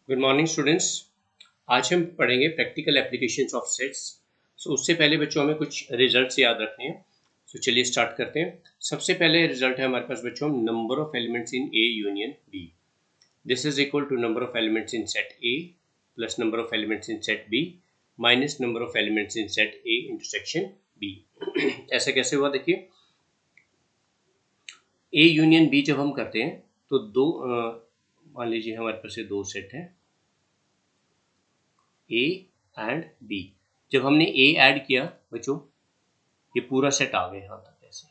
Good morning students. आज हम पढ़ेंगे प्रैक्टिकल एप्लीकेशंस ऑफ सेट्स। उससे पहले बच्चों हमें कुछ रिजल्ट्स याद रखने हैं। चलिए स्टार्ट करते हैं। सबसे पहले रिजल्ट है हमारे पास बच्चों number of elements in A union B. This is equal to number of elements in set A plus number of elements in set B minus number of elements in set A intersection B. ऐसा कैसे हुआ देखिए, ए union B जब हम करते हैं तो दो मान लीजिए हमारे पास ये दो सेट है ए एंड बी। जब हमने ए ऐड किया बच्चों, ये पूरा सेट आ गया यहाँ तक, ऐसे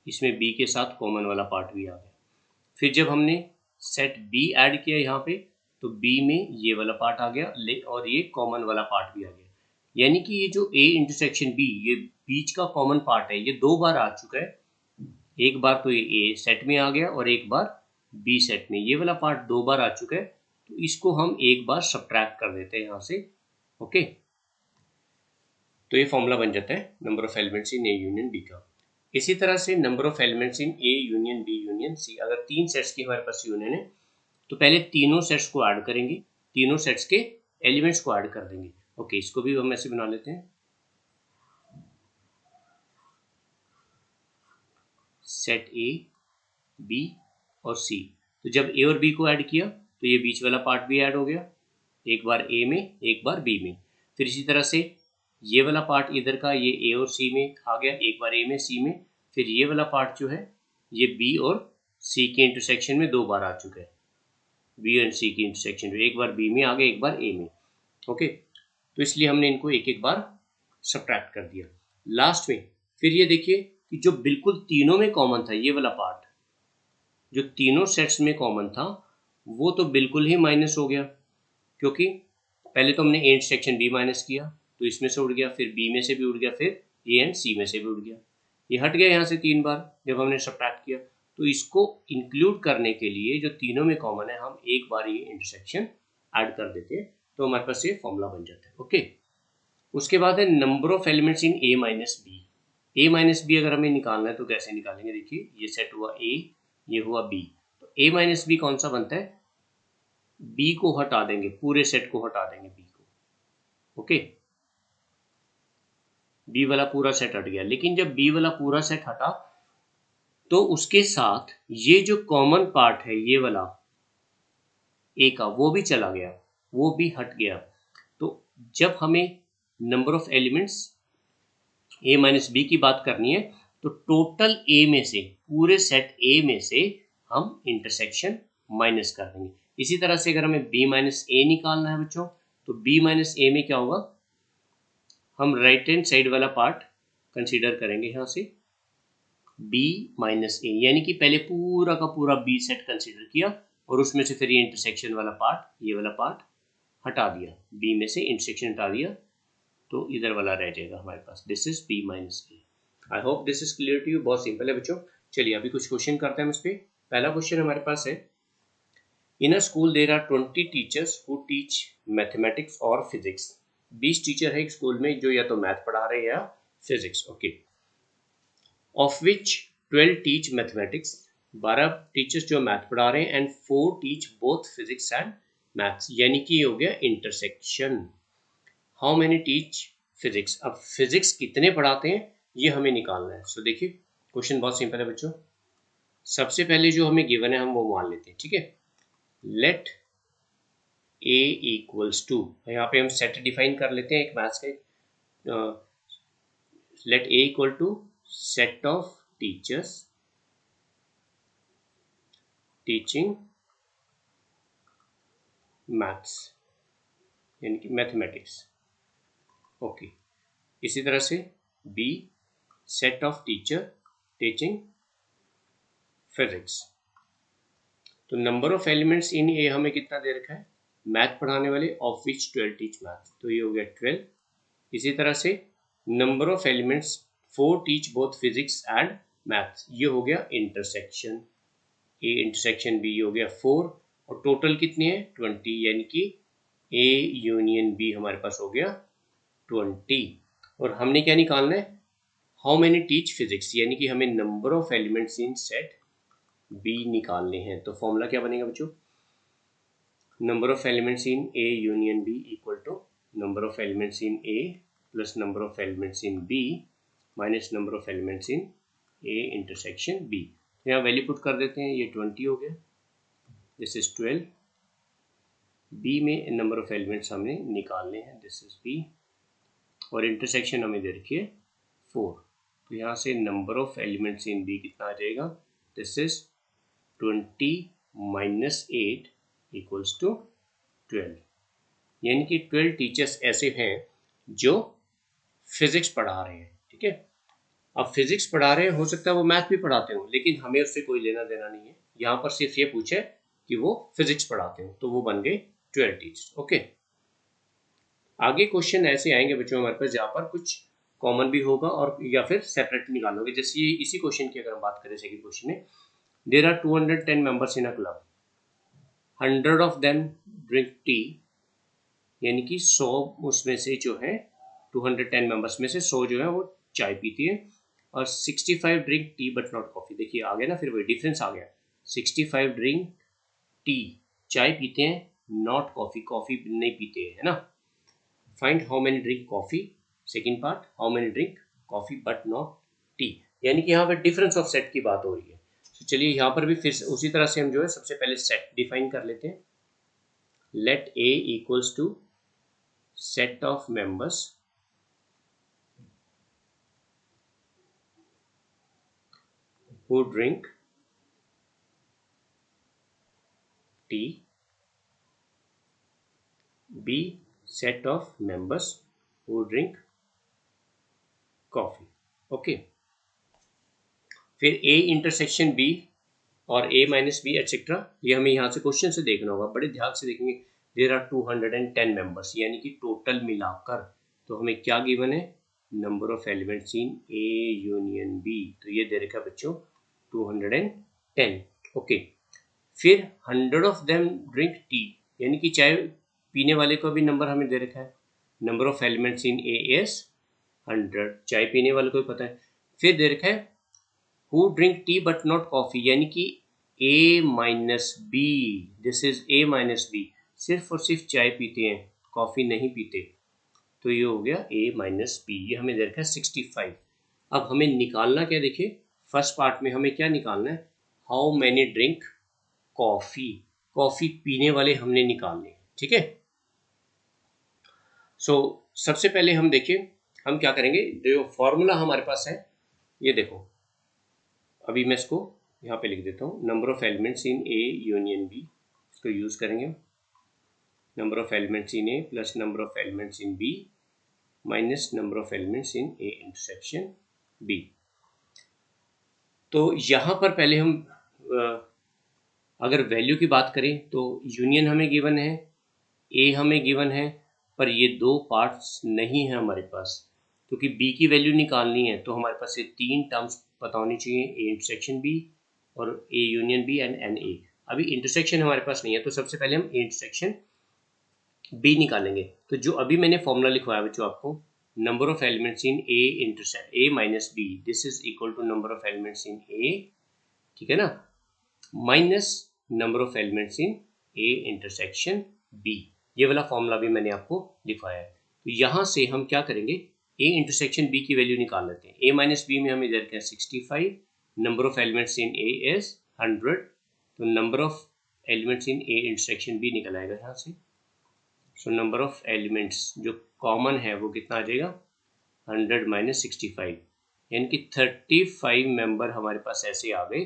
इसमें बी के साथ कॉमन वाला पार्ट भी आ गया। फिर जब हमने सेट बी ऐड किया यहाँ पे, तो बी में ये वाला पार्ट आ गया और ये कॉमन वाला पार्ट भी आ गया। यानी कि ये जो ए इंटरसेक्शन बी, ये बीच का कॉमन पार्ट है, ये दो बार आ चुका है। एक बार तो ये ए सेट में आ गया और एक बार बी सेट में, ये वाला पार्ट दो बार आ चुका है। तो इसको हम एक बार सब्ट्रैक्ट कर देते हैं यहाँ से। ओके, तो ये फॉर्मूला बन जाता है number of elements in A union B का। इसी तरह से number of elements in A union B union C. अगर तीन सेट्स की हमारे पास यूनियन है तो पहले तीनों सेट्स को ऐड करेंगे, तीनों सेट्स के एलिमेंट्स को ऐड कर देंगे। ओके, इसको भी हम ऐसे बना लेते हैं, सेट ए बी और सी। तो जब ए और बी को ऐड किया तो ये बीच वाला पार्ट भी ऐड हो गया, एक बार ए में एक बार बी में। फिर इसी तरह से ये वाला पार्ट इधर का, ये ए और सी में आ गया, एक बार ए में सी में। फिर ये वाला पार्ट जो है ये बी और सी के इंटरसेक्शन में दो बार आ चुका है, बी एंड सी की इंटरसेक्शन में एक बार बी में आ गया, एक बार ए में। ओके, तो इसलिए हमने इनको एक एक बार सब्ट्रैक्ट कर दिया। लास्ट में फिर ये देखिए कि जो बिल्कुल तीनों में कॉमन था, ये वाला पार्ट जो तीनों सेट्स में कॉमन था, वो तो बिल्कुल ही माइनस हो गया, क्योंकि पहले तो हमने ए इंटरसेक्शन बी माइनस किया तो इसमें से उड़ गया, फिर बी में से भी उड़ गया, फिर ए एंड सी में से भी उड़ गया। ये हट गया यहाँ से तीन बार जब हमने सब्ट्रैक्ट किया। तो इसको इंक्लूड करने के लिए जो तीनों में कॉमन है, हम एक बार ये इंटरसेक्शन ऐड कर देते हैं, तो हमारे पास ये फॉर्मूला बन जाता है। ओके, उसके बाद है number of elements in A minus B. A minus B अगर हमें निकालना है तो कैसे निकालेंगे, देखिए ये सेट हुआ ए, ये हुआ बी, तो ए माइनस बी कौन सा बनता है, बी को हटा देंगे, पूरे सेट को हटा देंगे बी को। ओके, बी वाला पूरा सेट हट गया। लेकिन जब बी वाला पूरा सेट हटा तो उसके साथ ये जो कॉमन पार्ट है ये वाला ए का, वो भी चला गया, वो भी हट गया। तो जब हमें number of elements A minus B की बात करनी है तो टोटल ए में से, पूरे सेट ए में से हम इंटरसेक्शन माइनस कर देंगे। इसी तरह से अगर हमें बी माइनस ए निकालना है बच्चों, तो बी माइनस ए में क्या होगा, हम राइट हैंड साइड वाला पार्ट कंसीडर करेंगे यहाँ से, बी माइनस ए, यानी कि पहले पूरा का पूरा बी सेट कंसीडर किया और उसमें से फिर ये इंटरसेक्शन वाला पार्ट, ये वाला पार्ट हटा दिया, बी में से इंटरसेक्शन हटा दिया, तो इधर वाला रह जाएगा हमारे पास, this is B minus A. I hope this is clear to you. बहुत सिंपल है बच्चों। चलिए अभी कुछ क्वेश्चन करते हैं हम इस पे। पहला क्वेश्चन हमारे पास है, in a school there are 20 teachers who teach mathematics और फिजिक्स। 20 टीचर है एक स्कूल में जो या तो मैथ पढ़ा रहे हैं या physics. Okay, of which 12 teach mathematics, 12 teachers जो मैथ पढ़ा रहे हैं, and 4 teach both physics and maths, यानी कि ये हो गया intersection. How many teach physics, अब फिजिक्स कितने पढ़ाते हैं ये हमें निकालना है। सो देखिए क्वेश्चन बहुत सिंपल है बच्चों। सबसे पहले जो हमें गिवन है हम वो मान लेते हैं, ठीक है। लेट ए इक्वल्स टू, यहाँ पे हम सेट डिफाइन कर लेते हैं एक मैथ्स का। Let A equal to set of teachers teaching maths, यानी कि मैथमेटिक्स। ओके, इसी तरह से B set of teacher teaching physics. तो number of elements in A हमें कितना दे रखा है, मैथ पढ़ाने वाले, ऑफ विच 12 टीच मैथ, तो ये हो गया 12। इसी तरह से number of elements 4 teach both physics and maths, ये हो गया इंटरसेक्शन, ए इंटरसेक्शन बी हो गया 4, और टोटल कितने हैं 20, यानी कि ए यूनियन बी हमारे पास हो गया 20। और हमने क्या निकालना है, हाउ मेनी टीच फिजिक्स, यानी कि हमें number of elements in set B निकालने हैं। तो फॉर्मूला क्या बनेगा बच्चों, number of elements in A union B equal to number of elements in A plus number of elements in B minus number of elements in A intersection B। यहाँ value put कर देते हैं, ये 20 हो गया, दिस इज 12। B में number of elements हमने निकालने हैं, दिस इज B, और इंटरसेक्शन हमें दे रखी है 4। तो यहाँ से number of elements in B कितना आ जाएगा, this is 20 minus 8 equals to 12। यानी कि 12 टीचर्स ऐसे हैं जो फिजिक्स पढ़ा रहे हैं, ठीक है। अब फिजिक्स पढ़ा रहे हैं, हो सकता है वो मैथ भी पढ़ाते हो, लेकिन हमें उससे कोई लेना देना नहीं है। यहाँ पर सिर्फ ये पूछे कि वो फिजिक्स पढ़ाते हो, तो वो बन गए 12 टीचर्स। ओके, आगे क्वेश्चन ऐसे आएंगे बच्चों हमारे पास जहाँ पर कुछ कॉमन भी होगा और या फिर सेपरेट निकालोगे। जैसे ये इसी क्वेश्चन की अगर हम बात करें, सेकंड क्वेश्चन में, there are 210 members in a club, 100 of them drink tea, यानी कि 100 उसमें से जो है 210 मेंबर्स में से 100 जो है वो चाय पीती है, और 65 drink tea but not coffee. देखिए आ गया ना, फिर वही डिफरेंस आ गया। 65 ड्रिंक टी, चाय पीते हैं, नॉट कॉफी, कॉफी नहीं पीते हैं, है ना। Find how many drink coffee, second part, how many drink coffee but not T, यानी कि यहाँ पर डिफरेंस ऑफ सेट की बात हो रही है। तो चलिए यहाँ पर भी फिर उसी तरह से हम जो है सबसे पहले सेट डिफाइन कर लेते हैं। Let A equals to set of members who drink tea, B set of members who drink coffee। Okay, फिर A इंटरसेक्शन B और A माइनस बी एटसेट्रा, ये हमें यहाँ से क्वेश्चन से देखना होगा, बड़े ध्यान से देखेंगे। देयर आर 210 मेंबर्स, यानी कि टोटल मिलाकर तो हमें क्या गिवन है, number of elements in A union B, तो ये दे रखा है बच्चों 210। ओके, फिर 100 ऑफ देम ड्रिंक टी, यानी कि चाय पीने वाले का भी नंबर हमें दे रखा है, number of elements in A is 100, चाय पीने वाले को भी पता है। फिर दे रखा है who drink tea but not coffee, यानी कि A minus B, this is A minus B, सिर्फ और सिर्फ चाय पीते हैं, कॉफी नहीं पीते, तो ये हो गया A माइनस बी, ये हमें दे रखा है 65। अब हमें निकालना क्या, देखिए फर्स्ट पार्ट में हमें क्या निकालना है, how many drink coffee, coffee पीने वाले हमने निकालने, ठीक है। सो सबसे पहले हम देखिए हम क्या करेंगे, जो फॉर्मूला हमारे पास है ये देखो, अभी मैं इसको यहाँ पे लिख देता हूँ, number of elements in A union B, इसको यूज करेंगे, number of elements in A plus number of elements in B minus number of elements in A intersection B। तो यहाँ पर पहले हम अगर वैल्यू की बात करें तो यूनियन हमें गिवन है, A हमें गिवन है, पर ये दो पार्ट्स नहीं है हमारे पास, क्योंकि B की वैल्यू निकालनी है तो हमारे पास ये तीन टर्म्स पता होनी चाहिए, A इंटरसेक्शन B और A union B and NA। अभी इंटरसेक्शन हमारे पास नहीं है, तो सबसे पहले हम A इंटरसेक्शन B निकालेंगे। तो जो अभी मैंने फॉर्मूला लिखवाया बच्चों आपको, number of elements in A intersect A minus B, this is equal to number of elements in A, ठीक है ना, minus number of elements in A intersection B, ये वाला फॉर्मूला भी मैंने आपको लिखवाया है। तो यहाँ से हम क्या करेंगे, A इंटरसेक्शन B की वैल्यू निकाल लेते हैं। A माइनस बी में हमें दे रखा है 65, number of elements in A is 100, तो number of elements in A intersection B निकल आएगा यहाँ से। सो नंबर ऑफ एलिमेंट्स जो कॉमन है वो कितना आ जाएगा, 100 माइनस 65, यानी कि 35 मेंबर हमारे पास ऐसे आ गए,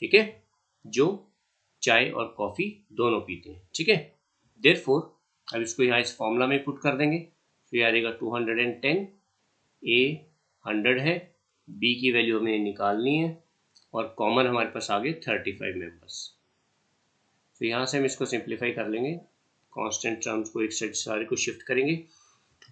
ठीक है, जो चाय और कॉफ़ी दोनों पीते हैं, ठीक है। देयरफॉर अब इसको यहाँ इस फॉर्मूला में पुट कर देंगे, तो ये आ जाएगा 210, A 100 है, B की वैल्यू हमें निकालनी है, और कॉमन हमारे पास आ गए 35 मेंबर्स। तो यहाँ से हम इसको सिंप्लीफाई कर लेंगे, कांस्टेंट टर्म्स को एक साइड सारे को शिफ्ट करेंगे।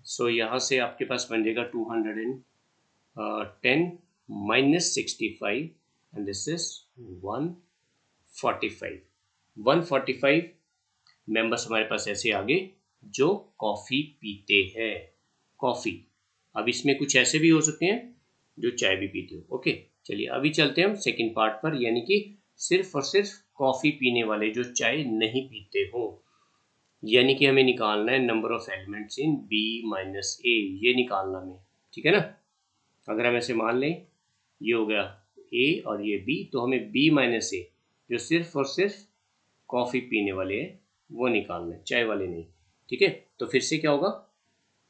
सो यहाँ से आपके पास बन जाएगा 210 minus 65 and this is 145। 145 members हमारे पास ऐसे आ गए जो कॉफ़ी पीते हैं, कॉफ़ी। अब इसमें कुछ ऐसे भी हो सकते हैं जो चाय भी पीते हो। ओके, चलिए अभी चलते हैं हम सेकंड पार्ट पर, यानी कि सिर्फ और सिर्फ कॉफ़ी पीने वाले जो चाय नहीं पीते हो। यानी कि हमें निकालना है number of elements in B minus A, ये निकालना हमें, ठीक है ना। अगर हम ऐसे मान लें ये हो गया ए और ये बी, तो हमें बी माइनस ए जो सिर्फ और सिर्फ कॉफ़ी पीने वाले हैं वो निकालना है, चाय वाले नहीं, ठीक है। तो फिर से क्या होगा,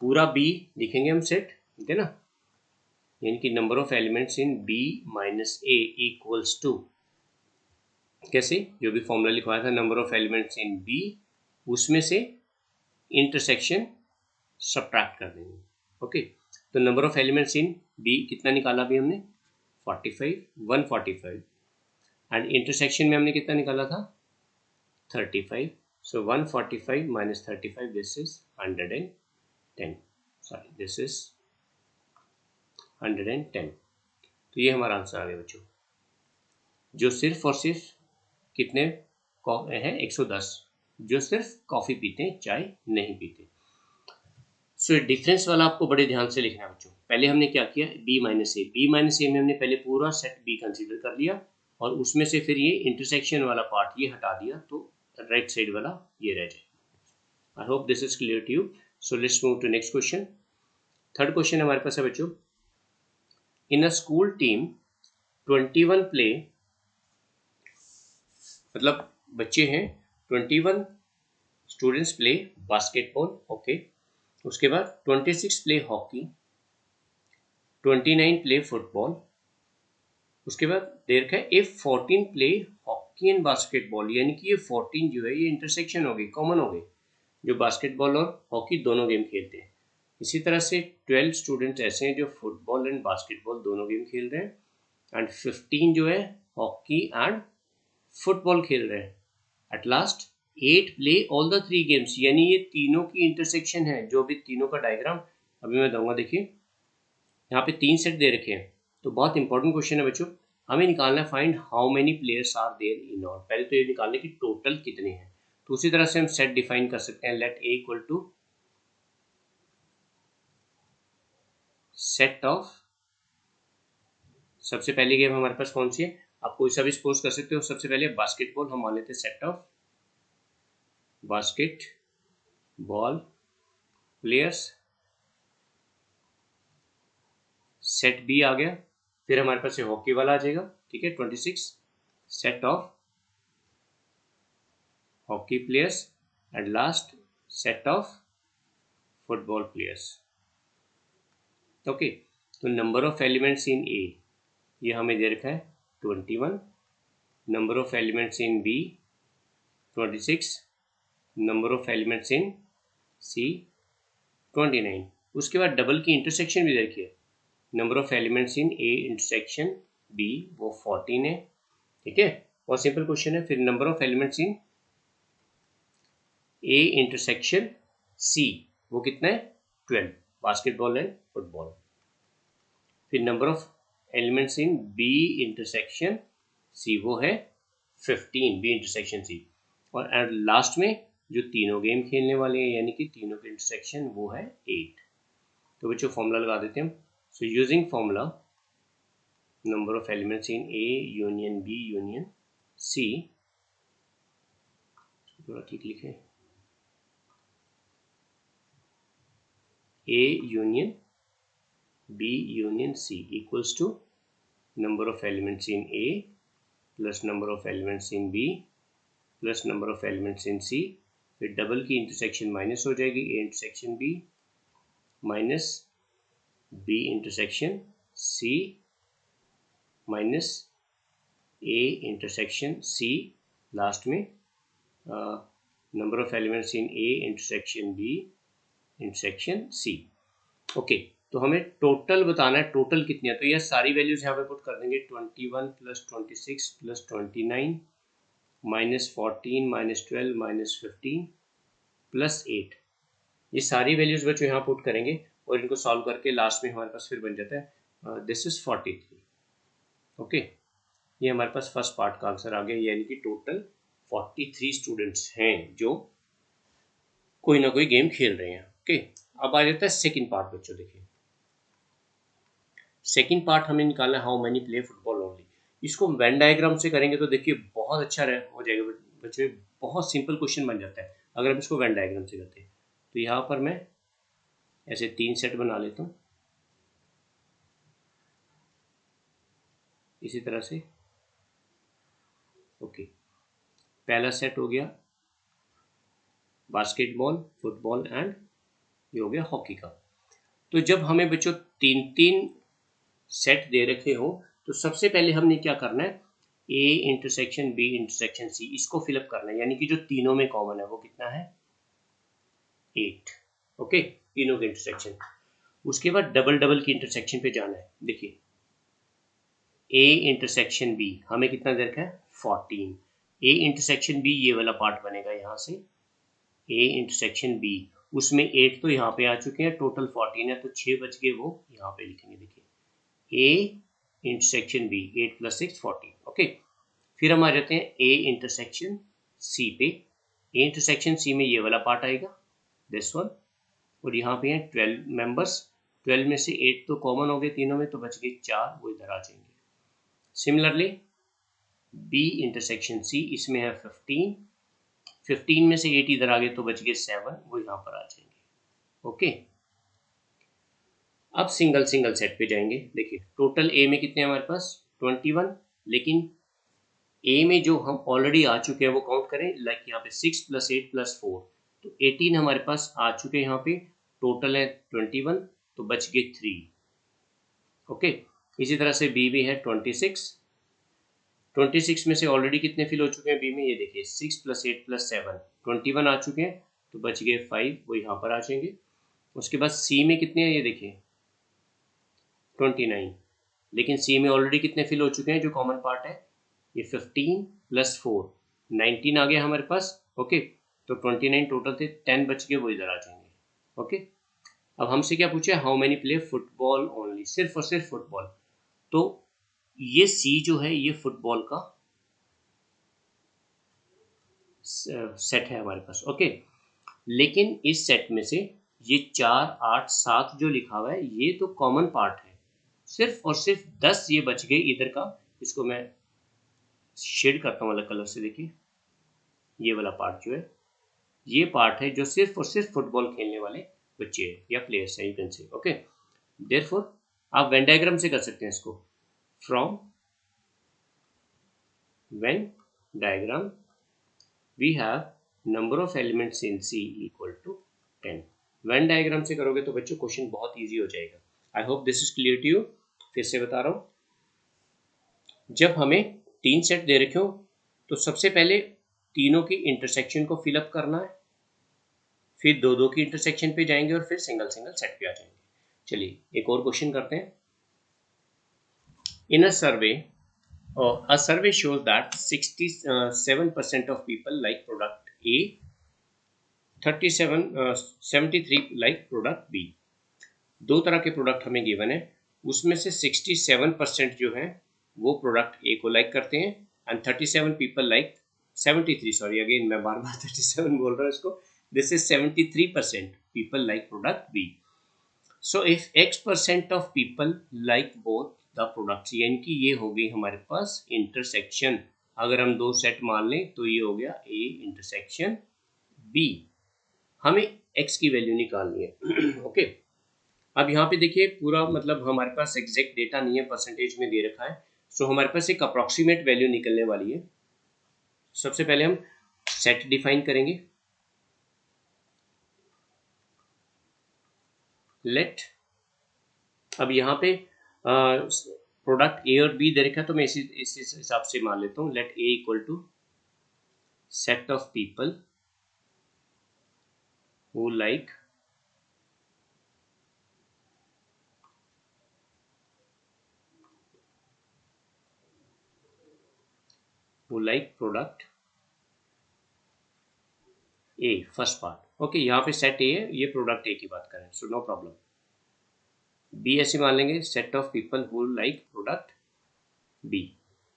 पूरा बी लिखेंगे हम सेट, ठीक है ना, यानी कि number of elements in B minus A equals to, कैसे, जो भी फॉर्मूला लिखवाया था number of elements in B, उसमें से इंटरसेक्शन सब्ट्रैक्ट कर देंगे। ओके, तो number of elements in B कितना निकाला अभी हमने, 45, 145, एंड इंटरसेक्शन में हमने कितना निकाला था, 35, so 145 minus 35, this is 110, sorry this is 110। तो ये हमारा आंसर आ गया बच्चों, जो सिर्फ और सिर्फ कितने हैं, 110, जो सिर्फ कॉफ़ी पीते हैं, चाय नहीं पीते। सो डिफरेंस वाला आपको बड़े ध्यान से लिखना है बच्चों। पहले हमने क्या किया, बी माइनस ए में हमने पहले पूरा सेट बी कंसीडर कर लिया, और उसमें से फिर ये इंटरसेक्शन वाला पार्ट ये हटा दिया, तो राइट साइड वाला ये रह जाए। I hope this is clear to you. So let's move to next question. Third question हमारे पास है बच्चों, in a school team 21 play, मतलब बच्चे हैं 21 स्टूडेंट्स प्ले बास्केटबॉल, ओके, उसके बाद 26 प्ले हॉकी, 29 प्ले फुटबॉल, उसके बाद देर का ए 14 प्ले हॉकी एंड बास्केटबॉल, यानी कि ये 14 जो है ये इंटरसेक्शन हो गई, कॉमन हो गई, जो बास्केटबॉल और हॉकी दोनों गेम खेलते हैं। इसी तरह से 12 स्टूडेंट्स ऐसे हैं जो फुटबॉल एंड बास्केटबॉल दोनों गेम खेल रहे हैं, एंड 15 जो है हॉकी एंड फुटबॉल खेल रहे हैं। At last 8 play all the 3 games, यानी ये तीनों की इंटरसेक्शन है, जो भी तीनों का डायग्राम अभी मैं दूंगा। देखिए यहाँ पे 3 सेट दे रखे हैं, तो बहुत इंपॉर्टेंट क्वेश्चन है बच्चों, हमें निकालना है find how many players are there in all. पहले तो ये निकालने की टोटल कितने हैं, तो उसी तरह से हम सेट डिफाइन कर सकते हैं, let A equal to set of, सबसे पहली गेम हमारे पास कौन सी है, आप कोई सा भी सपोज कर सकते हो। सबसे पहले बास्केटबॉल हम मान लेते हैं, set of basketball players, set B आ गया, फिर हमारे पास ये हॉकी वाला आ जाएगा, ठीक है, 26 set of hockey players, and last set of football players. Okay, तो number of elements in A ये हमें दे रखा है 21, number of elements in B 26, number of elements in C 29, उसके बाद डबल की इंटरसेक्शन भी देखिए, number of elements in A intersection B वो 14 है, ठीक है, बहुत सिंपल क्वेश्चन है। फिर number of elements in A intersection C वो कितना है, 12, बास्केटबॉल एंड फुटबॉल। फिर number of elements in B intersection C वो है 15, बी इंटरसेक्शन सी, और लास्ट में जो तीनों गेम खेलने वाले हैं यानी कि तीनों के इंटरसेक्शन वो है 8। तो बच्चों फॉर्मूला लगा देते हैं हम। So using formula number of elements in A union B union C, थोड़ा ठीक लिखे, A union B union C equals to number of elements in A plus number of elements in B plus number of elements in C, फिर double की intersection minus हो जाएगी, A intersection B minus B intersection C minus A intersection C, last में number of elements in A intersection B intersection C. Okay, तो हमें total बताना है, total कितनी है, तो यह सारी वैल्यूज यहाँ पे पुट कर देंगे, 21 plus 26 plus 29 minus 14 minus 12 minus 15 plus 8, ये सारी वैल्यूज बच्चों यहाँ पुट करेंगे और इनको सॉल्व करके लास्ट में हमारे पास फिर बन जाता है दिस इज 43। ओके, ये हमारे पास फर्स्ट पार्ट का आंसर आ गया, यानी कि टोटल 43 स्टूडेंट्स हैं जो कोई ना कोई गेम खेल रहे हैं। ओके, अब आ जाता है सेकंड पार्ट बच्चों। देखिए सेकंड पार्ट हमें निकालना है how many play football only, इसको वेन डायग्राम से करेंगे तो देखिए बहुत अच्छा हो जाएगा बच्चों, बहुत सिंपल क्वेश्चन बन जाता है। अगर हम इसको वेन डायग्राम से करते हैं तो यहाँ पर मैं ऐसे 3 सेट बना लेता हूँ इसी तरह से। ओके, पहला सेट हो गया बास्केटबॉल, फुटबॉल एंड ये हो गया हॉकी का। तो जब हमें बच्चों 3-3 सेट दे रखे हो तो सबसे पहले हमने क्या करना है, A intersection B intersection C, इसको फिलअप करना है, यानी कि जो तीनों में कॉमन है वो कितना है 8। ओके, तीनों के इंटरसेक्शन। उसके बाद डबल डबल की इंटरसेक्शन पे जाना है। देखिए ए इंटरसेक्शन बी हमें कितना दे रखा है 14, ए इंटरसेक्शन बी ये वाला पार्ट बनेगा यहाँ से, ए इंटरसेक्शन बी, उसमें 8 तो यहाँ पे आ चुके हैं, टोटल 14 है, तो 6 बच गए वो यहाँ पे लिखेंगे। देखिए ए इंटरसेक्शन बी, 8 + 6 14। ओके, फिर हम आ जाते हैं ए इंटरसेक्शन सी पे। ए इंटरसेक्शन सी में ये वाला पार्ट आएगा, दिस वन, और यहाँ पे हैं 12 मेंबर्स, 12 में से 8 तो कॉमन हो गए तीनों में, तो बच गए 4, वो इधर आ जाएंगे। सिमिलरली बी इंटरसेक्शन सी, इसमें है 15, 15 में से 8 इधर आ गए तो बच गए 7, वो यहाँ पर आ जाएंगे। ओके, अब सिंगल सिंगल सेट पे जाएंगे। देखिए टोटल ए में कितने हैं हमारे पास 21, लेकिन ए में जो हम ऑलरेडी आ चुके हैं वो काउंट करें, लाइक यहाँ पे 6 + 8 + 4, तो 18 हमारे पास आ चुके हैं यहाँ पे, टोटल है 21, तो बच गए 3। ओके, इसी तरह से बी में है 26, 26 में से ऑलरेडी कितने फिल हो चुके हैं बी में, ये देखिए 6 + 8 + 7, 21 आ चुके हैं, तो बच गए 5, वो यहाँ पर आ जाएंगे। उसके बाद सी में कितने हैं, ये देखिए 29, लेकिन सी में ऑलरेडी कितने फिल हो चुके हैं, जो कॉमन पार्ट है ये 15 + 4, 19 आ गया हमारे पास। ओके, तो 29 टोटल थे, 10 बच गए, वो इधर आ जाएंगे। ओके, अब हमसे क्या पूछा, how many play football only, सिर्फ और सिर्फ फुटबॉल। तो ये सी जो है ये फुटबॉल का सेट है हमारे पास। ओके, लेकिन इस सेट में से ये 4, 8, 7 जो लिखा हुआ है ये तो कॉमन पार्ट है, सिर्फ और सिर्फ 10 ये बच गए इधर का। इसको मैं शेड करता हूँ अलग कलर से। देखिए ये वाला पार्ट जो है ये पार्ट है जो सिर्फ और सिर्फ फुटबॉल खेलने वाले बच्चे हैं या प्लेयर्स हैं, you can say. Okay, therefore आप वेन डायग्राम से कर सकते हैं इसको। From Venn diagram we have number of elements in C equal to 10। Venn diagram से करोगे तो बच्चों क्वेश्चन बहुत ईजी हो जाएगा। I hope this is clear to you. फिर से बता रहा हूँ, जब हमें 3 सेट दे रखे हो तो सबसे पहले तीनों की इंटरसेक्शन को फिलअप करना है, फिर 2-2 की इंटरसेक्शन पे जाएंगे और फिर सिंगल सिंगल सेट पे आ जाएंगे। चलिए एक और क्वेश्चन करते हैं। इन a survey shows that 67% of people like product A, 73 like product B। दो तरह के प्रोडक्ट हमें गिवन है, उसमें से 67% जो है वो प्रोडक्ट ए को लाइक करते हैं and 37 people like 73, sorry again मैं बार बार 37 बोल रहा हूँ इसको, this is 73% people like product B. So if x% of people like both the products, यानी कि ये हो गई हमारे पास इंटरसेक्शन। अगर हम 2 सेट मान लें तो ये हो गया ए इंटरसेक्शन बी। हमें x की वैल्यू निकालनी है। ओके, अब यहाँ पे देखिए पूरा मतलब हमारे पास एग्जैक्ट डेटा नहीं है, परसेंटेज में दे रखा है, सो हमारे पास एक अप्रॉक्सीमेट वैल्यू निकलने वाली है। सबसे पहले हम सेट डिफाइन करेंगे, लेट, अब यहाँ पे प्रोडक्ट ए और बी दे रखा है तो मैं इसी हिसाब से मान लेता हूँ, let A equal to set of people who like product A, first part. Okay, यहाँ पे सेट ए है, ये प्रोडक्ट ए की बात करें, सो नो प्रॉब्लम। बी ऐसे मान लेंगे, set of people who like product B.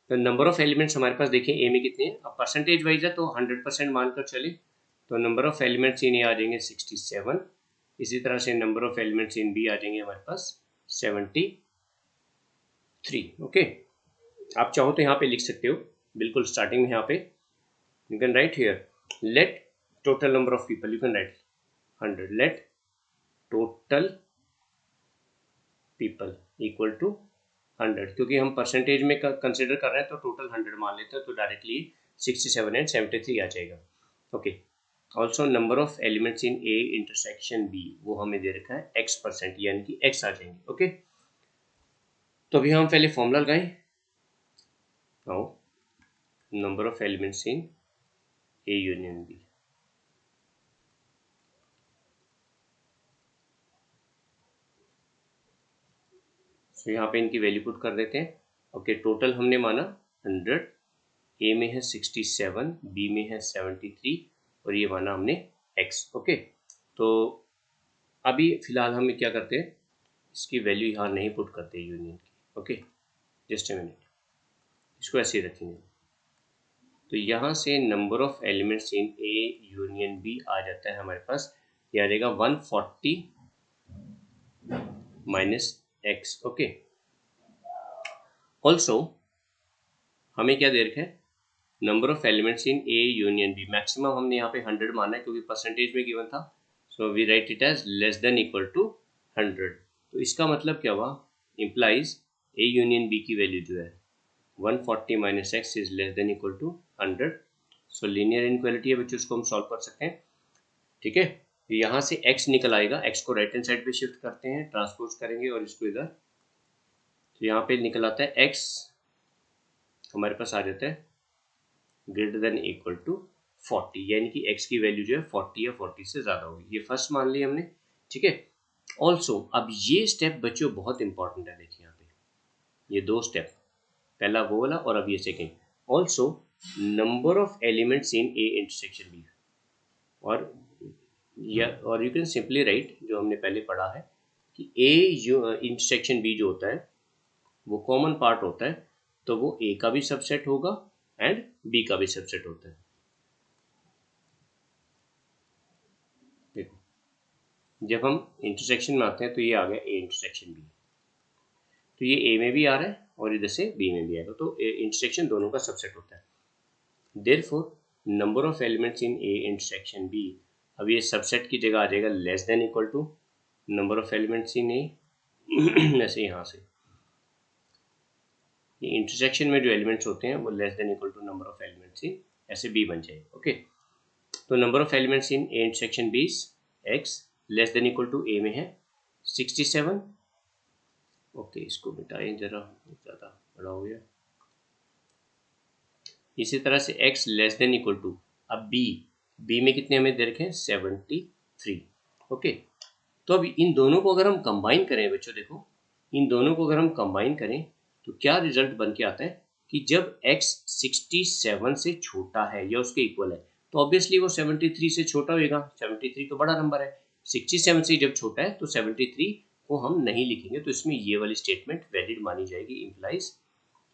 तो नंबर ऑफ एलिमेंट्स हमारे पास देखिए ए में कितने हैं, अब परसेंटेज वाइज है तो 100% मानकर चले, तो number of elements in A आ जाएंगे 67, इसी तरह से number of elements in B आ जाएंगे हमारे पास 73। ओके, आप चाहो तो यहाँ पे लिख सकते हो, बिल्कुल स्टार्टिंग में यहाँ पे you can write here, let total number of people, you can write 100. Let total people equal to 100, क्योंकि हम परसेंटेज में कंसिडर कर रहे हैं तो टोटल 100 मान लेते हैं, तो डायरेक्टली 67 एंड 73 आ जाएगा. Okay. Also number of elements in A intersection B, वो हमें दे रखा है x%, यानी कि x आ जाएंगे. ओके. तो अभी हम पहले फॉर्मूला लगाएं. Now number of elements in A union B. तो यहाँ पे इनकी वैल्यू पुट कर देते हैं. ओके. टोटल हमने माना 100, ए में है 67, बी में है 73 और ये माना हमने x. ओके. तो अभी फिलहाल हम क्या करते हैं, इसकी वैल्यू यहाँ नहीं पुट करते यूनियन की. ओके. जस्ट ए मिनट, इसको ऐसे ही रखेंगे. तो यहाँ से number of elements in A union B आ जाता है हमारे पास, ये आ जाएगा 140 माइनस x. ओके. ऑल्सो हमें क्या दे रखा है, number of elements in A union B. Maximum हमने यहाँ पे 100 माना है क्योंकि परसेंटेज में गिवन था. So we write it as less than equal to 100. तो इसका मतलब क्या हुआ, इम्प्लाइज ए यूनियन बी की वैल्यू जो है 140 minus x is less than equal to 100. So linear inequality है बच्चों, उसको हम सॉल्व कर सकते हैं. ठीक है. यहाँ से x निकल आएगा, x को राइट हैंड साइड पे शिफ्ट करते हैं, ट्रांसपोज करेंगे और इसको इधर. तो यहाँ पे निकल आता है x हमारे पास आ जाता है ग्रेटर देन इक्वल टू 40, यानी कि x की वैल्यू जो है 40 या 40 से ज़्यादा होगी. ये फर्स्ट मान लिया हमने. ठीक है. ऑल्सो अब ये स्टेप बच्चों बहुत इंपॉर्टेंट है. देखिए यहाँ पे ये दो स्टेप, पहला वो वाला और अब ये second. Also number of elements in A intersection B, और यू कैन सिंपली राइट जो हमने पहले पढ़ा है कि ए इंटरसेक्शन बी जो होता है वो कॉमन पार्ट होता है, तो वो ए का भी सबसेट होगा एंड बी का भी सबसेट होता है. देखो जब हम इंटरसेक्शन में आते हैं तो ये आ गया ए इंटरसेक्शन बी, तो ये ए में भी आ रहा है और इधर से बी में भी आएगा, तो इंटरसेक्शन दोनों का सबसेट होता है. Therefore number of elements in A intersection B, अब ये सबसेट की जगह आ जाएगा less than equal to number of elements in A. ऐसे यहाँ से ये इंटरसेक्शन में जो एलिमेंट्स होते हैं वो less than equal to number of elements in, ऐसे बी बन जाएगा. ओके. तो number of elements in A intersection B x less than equal to A में है 67. ओके. इसको मिटाएं जरा, ज़्यादा बड़ा हो गया. इसी तरह से x less than equal to, अब b में कितने हमें दे रखे हैं 73. ओके. तो अब इन दोनों को अगर हम कंबाइन करें बच्चों, देखो इन दोनों को अगर हम कंबाइन करें तो क्या रिजल्ट बन के आता है कि जब x 67 से छोटा है या उसके इक्वल है तो ऑब्वियसली वो 73 से छोटा होगा. 73 तो बड़ा नंबर है, 67 से जब छोटा है तो 73 को हम नहीं लिखेंगे, तो इसमें ये वाली स्टेटमेंट वैलिड मानी जाएगी. Implies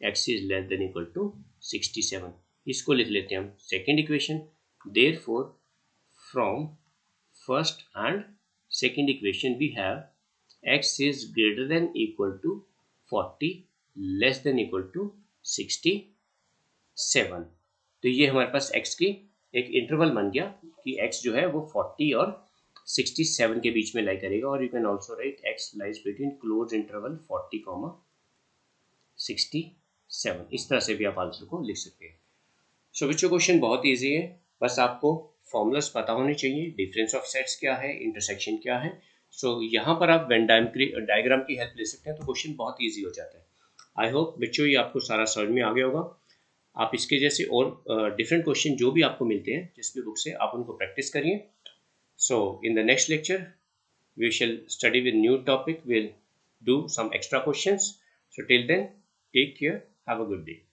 x is less than equal to 67. इसको लिख लेते हैं हम second equation. Therefore from first and second equation we have x is greater than equal to 40 less than equal to 67. तो ये हमारे पास x की एक इंटरवल बन गया कि x जो है वो 40 और 67 के बीच में लाई करेगा, और you can also right x lies between close interval 40, 67. इस तरह से भी आप आंसर को लिख सकते हैं. सो बच्चों क्वेश्चन बहुत ईजी है, बस आपको फॉर्मूलाज पता होने चाहिए, डिफरेंस ऑफ सेट्स क्या है, इंटरसेक्शन क्या है. सो यहाँ पर आप वेन डायग्राम की हेल्प ले सकते हैं, तो क्वेश्चन बहुत ईजी हो जाता है. आई होप बच्चों ये आपको सारा समझ में आ गया होगा. आप इसके जैसे और डिफरेंट क्वेश्चन जो भी आपको मिलते हैं जिस भी बुक से, आप उनको प्रैक्टिस करिए. So in the next lecture we shall study with new topic, we'll do some extra questions. So till then, take care, have a good day.